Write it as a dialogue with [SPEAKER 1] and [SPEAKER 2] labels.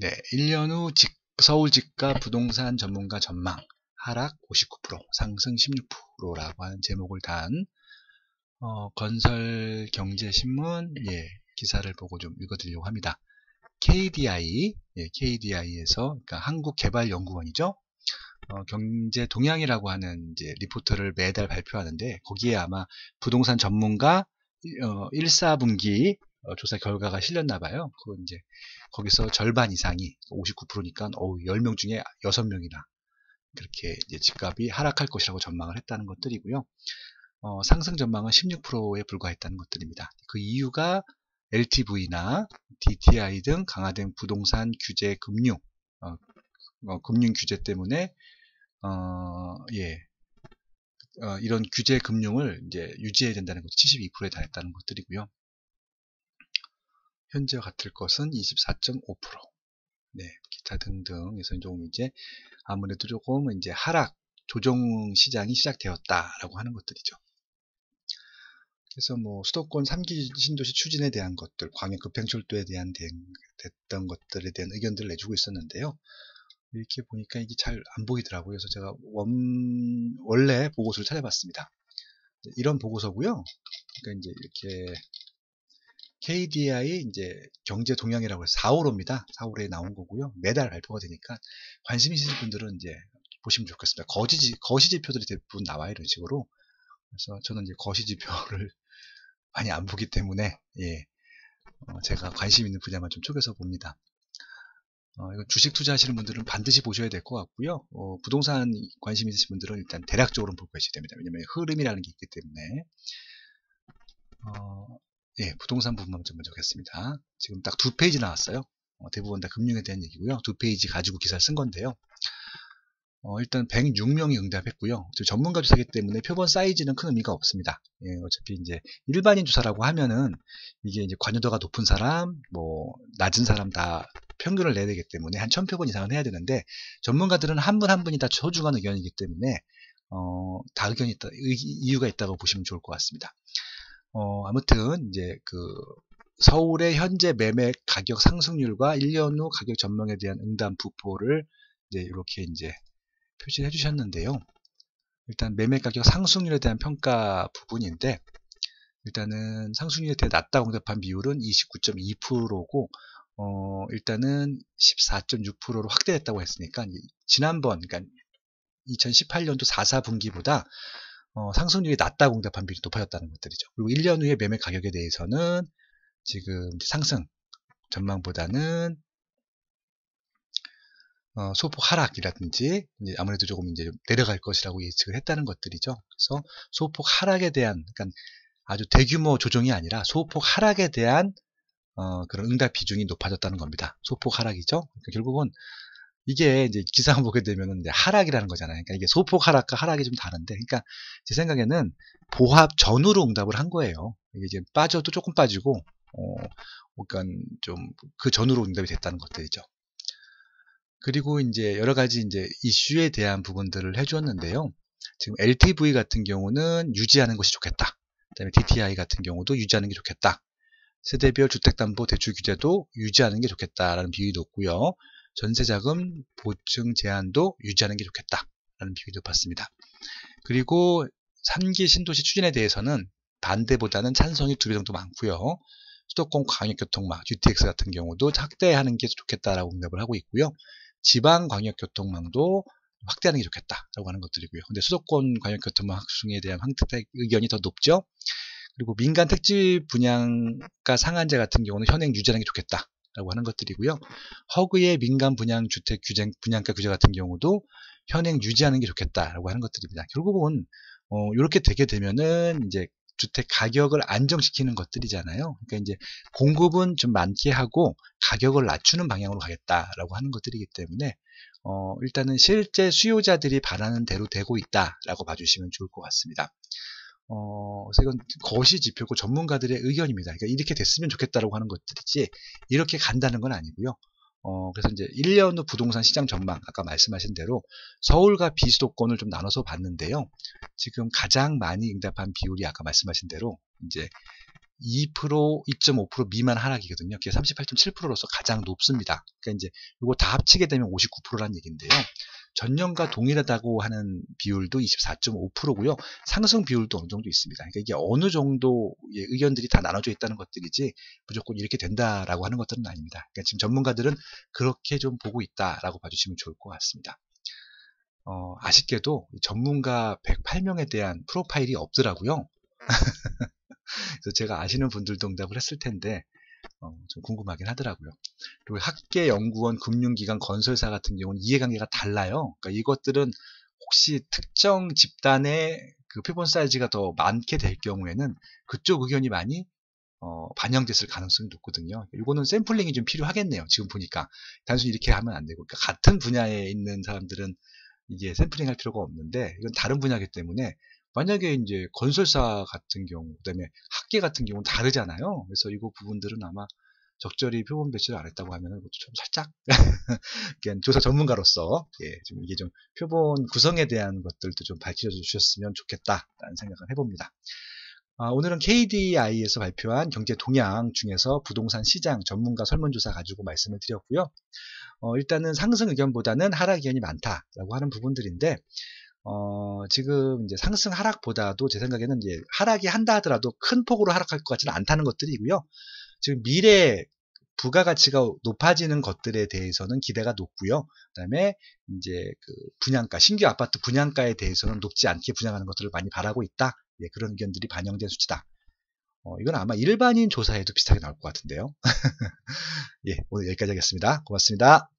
[SPEAKER 1] 네, 1년 후 서울 집가 부동산 전문가 전망 하락 59% 상승 16%라고 하는 제목을 단 건설경제신문 기사를 보고 좀 읽어드리려고 합니다. KDI, KDI에서 그러니까 한국개발연구원이죠. 경제 동향이라고 하는 이제 리포트를 매달 발표하는데 거기에 아마 부동산 전문가 1, 4분기 조사 결과가 실렸나 봐요. 그 이제 거기서 절반 이상이 59%니까 10명 중에 6명이나 그렇게 이제 집값이 하락할 것이라고 전망을 했다는 것들이고요. 상승 전망은 16%에 불과했다는 것들입니다. 그 이유가 LTV나 DTI 등 강화된 부동산 규제 금융 금융 규제 때문에 이런 규제 금융을 이제 유지해야 된다는 것 72%에 달했다는 것들이고요. 현재와 같을 것은 24.5%. 네, 기타 등등 해서 조금 이제 아무래도 조금 이제 하락 조정 시장이 시작되었다라고 하는 것들이죠. 그래서 뭐 수도권 3기 신도시 추진에 대한 것들, 광역 급행철도에 대한 됐던 것들에 대한 의견들을 내주고 있었는데요. 이렇게 보니까 이게 잘 안 보이더라고요. 그래서 제가 원래 보고서를 찾아봤습니다. 이런 보고서고요. 그러니까 이제 이렇게 KDI 이제 경제 동향이라고 해서 4월호입니다. 4월에 나온 거고요. 매달 발표가 되니까 관심 있으신 분들은 이제 보시면 좋겠습니다. 거시 지표들이 대부분 나와요. 이런 식으로. 그래서 저는 이제 거시 지표를 많이 안 보기 때문에 제가 관심 있는 분야만 좀 쪼개서 봅니다. 이거 주식 투자하시는 분들은 반드시 보셔야 될 것 같고요. 부동산 관심 있으신 분들은 일단 대략적으로 보고 계셔야 됩니다. 왜냐면 흐름이라는 게 있기 때문에. 부동산 부분만 좀 먼저 보겠습니다. 지금 딱 2페이지 나왔어요. 대부분 다 금융에 대한 얘기고요. 2페이지 가지고 기사를 쓴 건데요. 일단 106명이 응답했고요. 전문가 조사이기 때문에 표본 사이즈는 큰 의미가 없습니다. 어차피 이제 일반인 조사라고 하면은 이게 이제 관여도가 높은 사람, 뭐 낮은 사람 다 평균을 내야 되기 때문에 한 1000표본 이상은 해야 되는데 전문가들은 한 분 한 분이 다 소중한 의견이기 때문에 다 의견이 있다, 이유가 있다고 보시면 좋을 것 같습니다. 아무튼 이제 그 서울의 현재 매매 가격 상승률과 1년 후 가격 전망에 대한 응답 부포를 이제 이렇게 이제 표시해 주셨는데요. 일단 매매 가격 상승률에 대한 평가 부분인데 일단은 상승률에 대해 낮다고 응답한 비율은 29.2%고 일단은 14.6%로 확대했다고 했으니까 지난번 그러니까 2018년도 4, 4분기보다 상승률이 낮다고 응답한 비율이 높아졌다는 것들이죠. 그리고 1년 후에 매매 가격에 대해서는 지금 상승 전망보다는 소폭 하락이라든지 아무래도 조금 이제 내려갈 것이라고 예측을 했다는 것들이죠. 그래서 소폭 하락에 대한 그러니까 아주 대규모 조정이 아니라 소폭 하락에 대한 그런 응답 비중이 높아졌다는 겁니다. 소폭 하락이죠. 그러니까 결국은 이게 이제 기사만 보게 되면은 이제 하락이라는 거잖아요. 그러니까 이게 소폭 하락과 하락이 좀 다른데, 그러니까 제 생각에는 보합 전후로 응답을 한 거예요. 이게 이제 빠져도 조금 빠지고, 그러니까 좀 그 전후로 응답이 됐다는 것들이죠. 그리고 이제 여러 가지 이제 이슈에 대한 부분들을 해주었는데요. 지금 LTV 같은 경우는 유지하는 것이 좋겠다. 그다음에 DTI 같은 경우도 유지하는 게 좋겠다. 세대별 주택담보대출 규제도 유지하는 게 좋겠다라는 비율이 높고요. 전세자금 보증 제한도 유지하는 게 좋겠다라는 비율이 높았습니다. 그리고 3기 신도시 추진에 대해서는 반대보다는 찬성이 2배 정도 많고요. 수도권 광역교통망, GTX 같은 경우도 확대하는 게 좋겠다라고 응답을 하고 있고요. 지방 광역교통망도 확대하는 게 좋겠다라고 하는 것들이고요. 근데 수도권 광역교통망 확충에 대한 황택 의견이 더 높죠. 그리고 민간 택지 분양가 상한제 같은 경우는 현행 유지하는 게 좋겠다라고 하는 것들이고요. 허그의 민간 분양 주택 규제, 분양가 규제 같은 경우도 현행 유지하는 게 좋겠다라고 하는 것들입니다. 결국은 이렇게 되게 되면은 이제 주택 가격을 안정시키는 것들이잖아요. 그러니까 이제 공급은 좀 많게 하고 가격을 낮추는 방향으로 가겠다라고 하는 것들이기 때문에 일단은 실제 수요자들이 바라는 대로 되고 있다라고 봐주시면 좋을 것 같습니다. 그래서 이건 거시 지표고 전문가들의 의견입니다. 그러니까 이렇게 됐으면 좋겠다라고 하는 것들이지 이렇게 간다는 건 아니고요. 그래서 이제 1년 후 부동산 시장 전망, 아까 말씀하신 대로 서울과 비수도권을 좀 나눠서 봤는데요. 지금 가장 많이 응답한 비율이 아까 말씀하신 대로 이제 2%, 2.5% 미만 하락이거든요. 그게 38.7%로서 가장 높습니다. 그러니까 이제 이거 다 합치게 되면 59%라는 얘기인데요. 전년과 동일하다고 하는 비율도 24.5%고요. 상승 비율도 어느 정도 있습니다. 그러니까 이게 어느 정도의 의견들이 다 나눠져 있다는 것들이지 무조건 이렇게 된다라고 하는 것들은 아닙니다. 그러니까 지금 전문가들은 그렇게 좀 보고 있다라고 봐주시면 좋을 것 같습니다. 아쉽게도 전문가 108명에 대한 프로파일이 없더라고요. 그래서 제가 아시는 분들도 응답을 했을 텐데 좀 궁금하긴 하더라고요. 그리고 학계, 연구원, 금융기관, 건설사 같은 경우는 이해관계가 달라요. 그러니까 이것들은 혹시 특정 집단의 그 표본 사이즈가 더 많게 될 경우에는 그쪽 의견이 많이 반영됐을 가능성이 높거든요. 이거는 샘플링이 좀 필요하겠네요. 지금 보니까 단순히 이렇게 하면 안 되고, 그러니까 같은 분야에 있는 사람들은 이게 샘플링 할 필요가 없는데 이건 다른 분야이기 때문에 만약에 이제 건설사 같은 경우, 그다음에 학계 같은 경우는 다르잖아요. 그래서 이거 부분들은 아마 적절히 표본 배치를 안 했다고 하면 이것도 좀 살짝 조사 전문가로서 좀 이게 좀 표본 구성에 대한 것들도 좀 밝혀 주셨으면 좋겠다라는 생각을 해봅니다. 오늘은 KDI에서 발표한 경제 동향 중에서 부동산 시장 전문가 설문조사 가지고 말씀을 드렸고요. 일단은 상승 의견보다는 하락 의견이 많다라고 하는 부분들인데, 지금 이제 상승 하락보다도 제 생각에는 이제 하락이 한다 하더라도 큰 폭으로 하락할 것 같지는 않다는 것들이고요. 지금 미래 부가가치가 높아지는 것들에 대해서는 기대가 높고요. 그다음에 이제 그 분양가, 신규 아파트 분양가에 대해서는 높지 않게 분양하는 것들을 많이 바라고 있다. 그런 의견들이 반영된 수치다. 이건 아마 일반인 조사에도 비슷하게 나올 것 같은데요. 오늘 여기까지 하겠습니다. 고맙습니다.